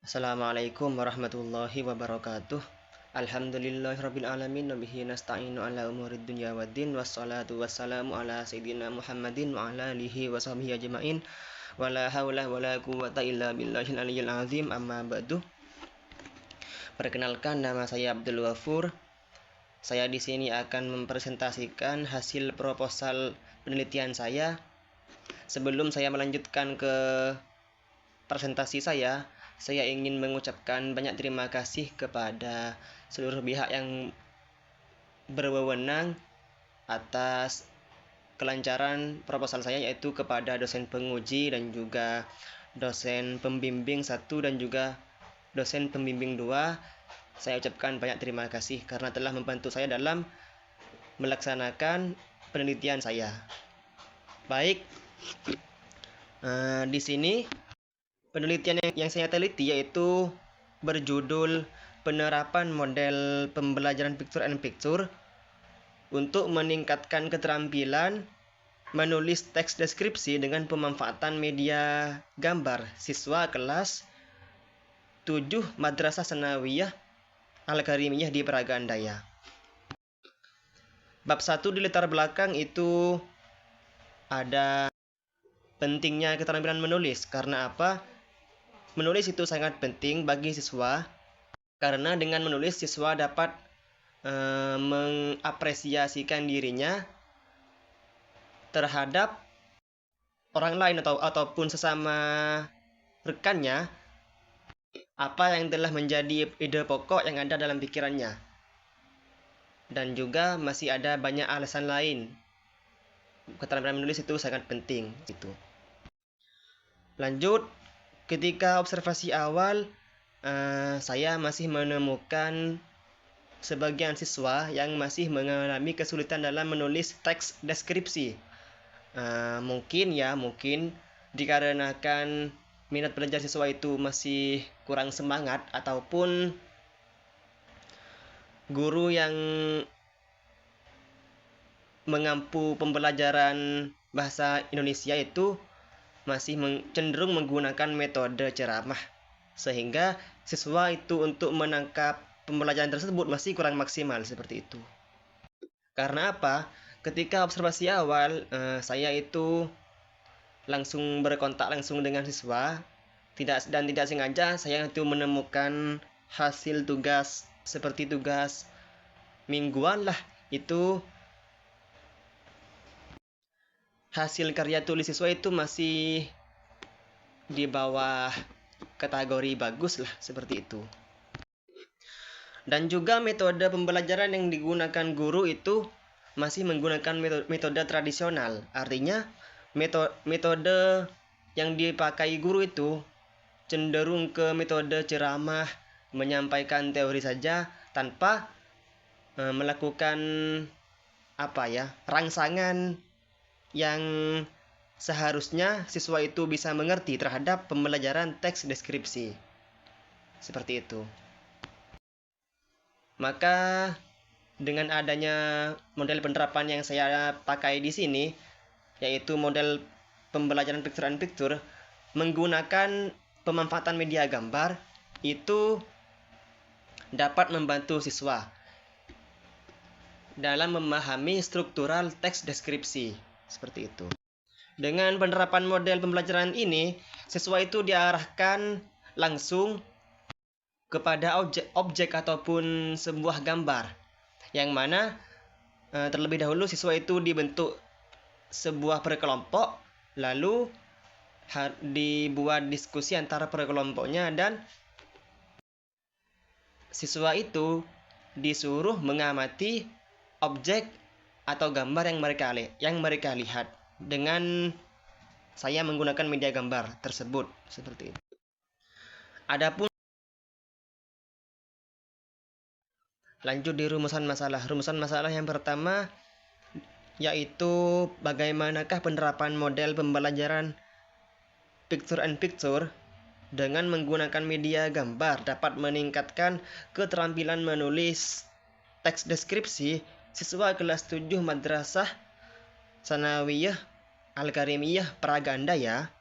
Assalamualaikum warahmatullahi wabarakatuh. Alhamdulillahirabbil alamin wa bihi nasta'inu ala umurid dunya waddin wassalatu wassalamu ala sayyidina Muhammadin wa ala alihi wa sahbihi ajmain wa la haula wa la quwwata illa billahil aliyyil azim amma ba'du. Perkenalkan, nama saya Abdul Ghafur. Saya di sini akan mempresentasikan hasil proposal penelitian saya. Sebelum saya melanjutkan ke presentasi saya ingin mengucapkan banyak terima kasih kepada seluruh pihak yang berwenang atas kelancaran proposal saya, yaitu kepada dosen penguji dan juga dosen pembimbing 1 dan juga dosen pembimbing 2. Saya ucapkan banyak terima kasih karena telah membantu saya dalam melaksanakan penelitian saya. Baik, di sini penelitian yang saya teliti yaitu berjudul penerapan model pembelajaran picture and picture untuk meningkatkan keterampilan menulis teks deskripsi dengan pemanfaatan media gambar siswa kelas 7 Madrasah Sanawiyah Al-Karimiyah di Pragadaya. Bab 1 di latar belakang itu ada pentingnya keterampilan menulis. Karena apa? Menulis itu sangat penting bagi siswa karena dengan menulis siswa dapat mengapresiasikan dirinya terhadap orang lain ataupun sesama rekannya, apa yang telah menjadi ide pokok yang ada dalam pikirannya. Dan juga masih ada banyak alasan lain. Keterampilan menulis itu sangat penting gitu. Lanjut, ketika observasi awal saya masih menemukan sebagian siswa yang masih mengalami kesulitan dalam menulis teks deskripsi. Mungkin dikarenakan minat belajar siswa itu masih kurang semangat ataupun guru yang mengampu pembelajaran bahasa Indonesia itu masih cenderung menggunakan metode ceramah, sehingga siswa itu untuk menangkap pembelajaran tersebut masih kurang maksimal seperti itu. Karena apa? Ketika observasi awal, saya itu langsung berkontak langsung dengan siswa, tidak sengaja saya itu menemukan hasil tugas seperti tugas mingguan lah, itu hasil karya tulis siswa itu masih di bawah kategori bagus lah, seperti itu. Dan juga metode pembelajaran yang digunakan guru itu masih menggunakan metode tradisional. Artinya metode yang dipakai guru itu cenderung ke metode ceramah, menyampaikan teori saja tanpa melakukan rangsangan yang seharusnya siswa itu bisa mengerti terhadap pembelajaran teks deskripsi. Seperti itu. Maka dengan adanya model penerapan yang saya pakai di sini, yaitu model pembelajaran picture and picture menggunakan pemanfaatan media gambar, itu dapat membantu siswa dalam memahami struktural teks deskripsi. Seperti itu. Dengan penerapan model pembelajaran ini, siswa itu diarahkan langsung kepada objek ataupun sebuah gambar, yang mana terlebih dahulu siswa itu dibentuk sebuah perkelompok, lalu dibuat diskusi antara perkelompoknya, dan siswa itu disuruh mengamati objek atau gambar yang mereka lihat dengan saya menggunakan media gambar tersebut, seperti itu. Adapun lanjut di rumusan masalah yang pertama yaitu bagaimanakah penerapan model pembelajaran picture and picture dengan menggunakan media gambar dapat meningkatkan keterampilan menulis teks deskripsi siswa kelas 7 Madrasah Sanawiyah Al-Karimiyah Pragadaya.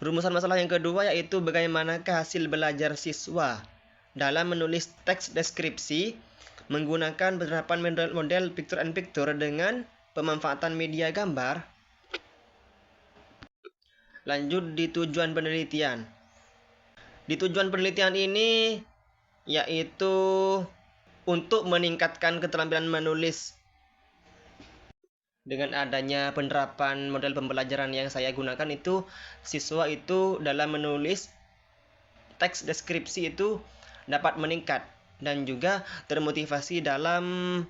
Rumusan masalah yang kedua yaitu bagaimanakah hasil belajar siswa dalam menulis teks deskripsi menggunakan penerapan model picture and picture dengan pemanfaatan media gambar. Lanjut di tujuan penelitian. Di tujuan penelitian ini yaitu untuk meningkatkan keterampilan menulis. Dengan adanya penerapan model pembelajaran yang saya gunakan itu, siswa itu dalam menulis teks deskripsi itu dapat meningkat dan juga termotivasi dalam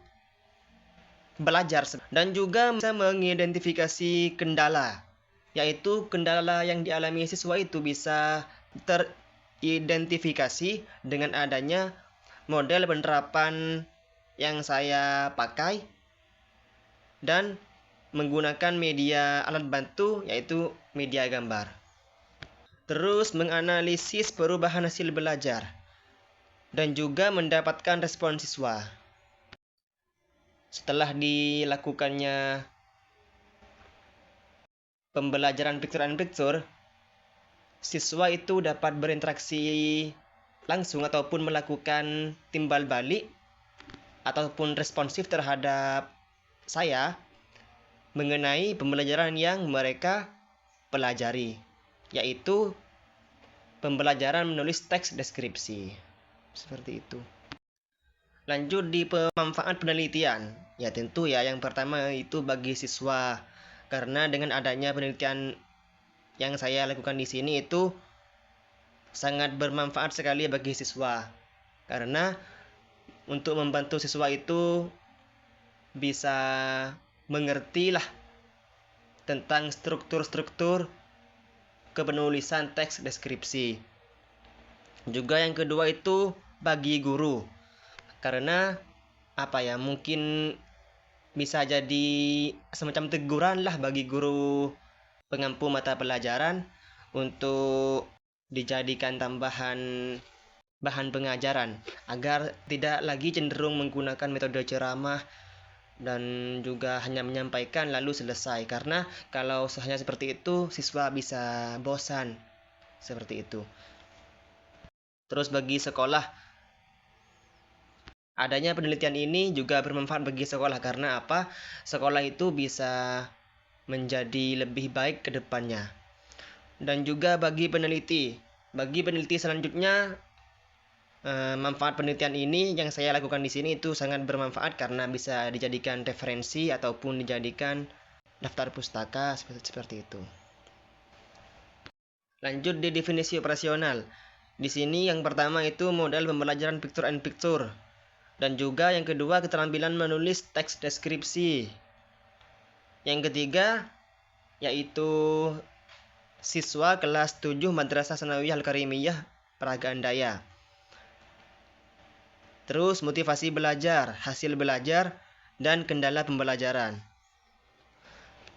belajar dan juga bisa mengidentifikasi kendala, yaitu kendala yang dialami siswa itu bisa teridentifikasi dengan adanya model penerapan yang saya pakai dan menggunakan media alat bantu yaitu media gambar. Terus menganalisis perubahan hasil belajar dan juga mendapatkan respon siswa. Setelah dilakukannya pembelajaran picture and picture, siswa itu dapat berinteraksi langsung ataupun melakukan timbal balik ataupun responsif terhadap saya mengenai pembelajaran yang mereka pelajari, yaitu pembelajaran menulis teks deskripsi. Seperti itu. Lanjut di pemanfaat penelitian. Ya tentu ya, yang pertama itu bagi siswa. Karena dengan adanya penelitian yang saya lakukan di sini itu sangat bermanfaat sekali bagi siswa. Karena untuk membantu siswa itu bisa mengerti lah tentang struktur-struktur kepenulisan teks deskripsi. Juga yang kedua itu bagi guru. Karena mungkin bisa jadi semacam teguran lah bagi guru pengampu mata pelajaran untuk dijadikan tambahan bahan pengajaran agar tidak lagi cenderung menggunakan metode ceramah dan juga hanya menyampaikan lalu selesai, karena kalau hanya seperti itu siswa bisa bosan seperti itu. Terus bagi sekolah, adanya penelitian ini juga bermanfaat bagi sekolah karena sekolah itu bisa menjadi lebih baik ke depannya. Dan juga bagi peneliti selanjutnya, manfaat penelitian ini yang saya lakukan di sini itu sangat bermanfaat karena bisa dijadikan referensi ataupun dijadikan daftar pustaka seperti itu. Lanjut di definisi operasional. Di sini yang pertama itu model pembelajaran picture and picture dan juga yang kedua keterampilan menulis teks deskripsi. Yang ketiga yaitu siswa kelas 7 Madrasah Sanawiyah Al-Karimiyah Peragaan Daya. Terus motivasi belajar, hasil belajar, dan kendala pembelajaran.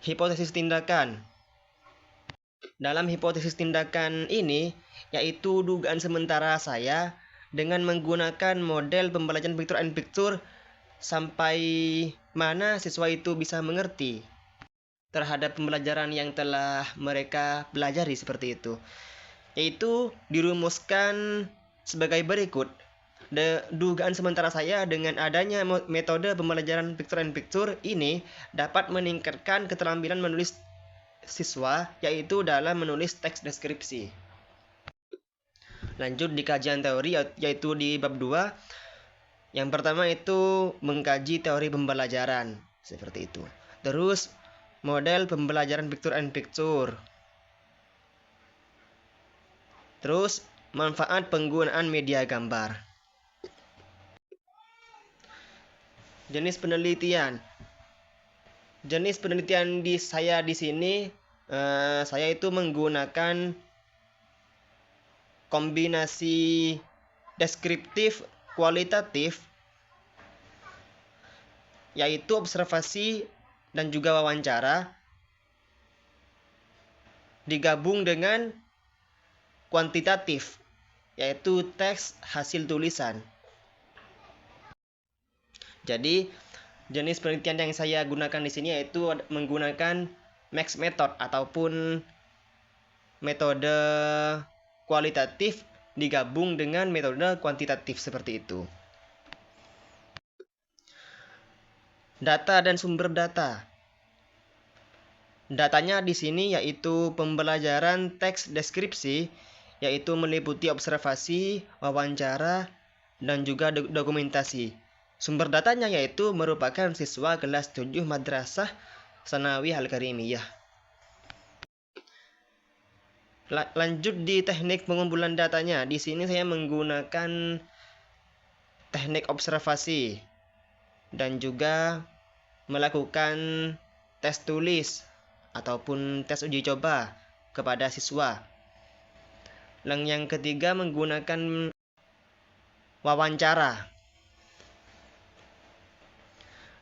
Hipotesis tindakan. Dalam hipotesis tindakan ini, yaitu dugaan sementara saya dengan menggunakan model pembelajaran picture and picture sampai mana siswa itu bisa mengerti terhadap pembelajaran yang telah mereka pelajari seperti itu. Yaitu dirumuskan sebagai berikut. Dugaan sementara saya dengan adanya metode pembelajaran picture and picture ini dapat meningkatkan keterampilan menulis siswa yaitu dalam menulis teks deskripsi. Lanjut di kajian teori yaitu di bab 2. Yang pertama itu mengkaji teori pembelajaran seperti itu. Terus model pembelajaran picture and picture. Terus manfaat penggunaan media gambar. Jenis penelitian. Jenis penelitian saya di sini, saya itu menggunakan kombinasi deskriptif kualitatif, yaitu observasi dan juga wawancara, digabung dengan kuantitatif, yaitu teks hasil tulisan. Jadi, jenis penelitian yang saya gunakan di sini yaitu menggunakan mixed method ataupun metode kualitatif digabung dengan metode kuantitatif seperti itu. Data dan sumber data. Datanya di sini yaitu pembelajaran teks deskripsi, yaitu meliputi observasi, wawancara, dan juga dokumentasi. Sumber datanya yaitu merupakan siswa kelas 7 Madrasah Sanawiyah Al-Karimiyah. Lanjut di teknik pengumpulan datanya. Di sini saya menggunakan teknik observasi dan juga melakukan tes tulis ataupun tes uji coba kepada siswa. Yang ketiga menggunakan wawancara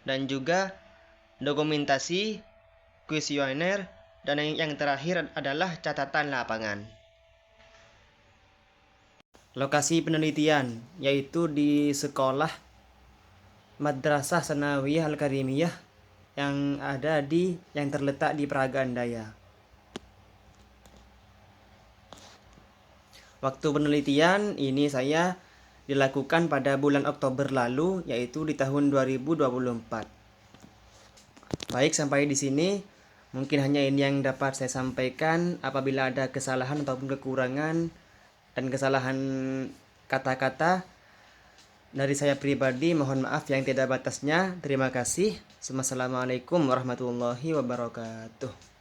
dan juga dokumentasi, kuesioner, dan yang terakhir adalah catatan lapangan. Lokasi penelitian yaitu di sekolah Madrasah Sanawiyah Al-Karimiyah yang terletak di Peragaan Daya. Waktu penelitian ini saya dilakukan pada bulan Oktober lalu, yaitu di tahun 2024. Baik, sampai di sini. Mungkin hanya ini yang dapat saya sampaikan. Apabila ada kesalahan ataupun kekurangan dan kesalahan kata-kata dari saya pribadi, mohon maaf yang tidak batasnya. Terima kasih. Wassalamualaikum warahmatullahi wabarakatuh.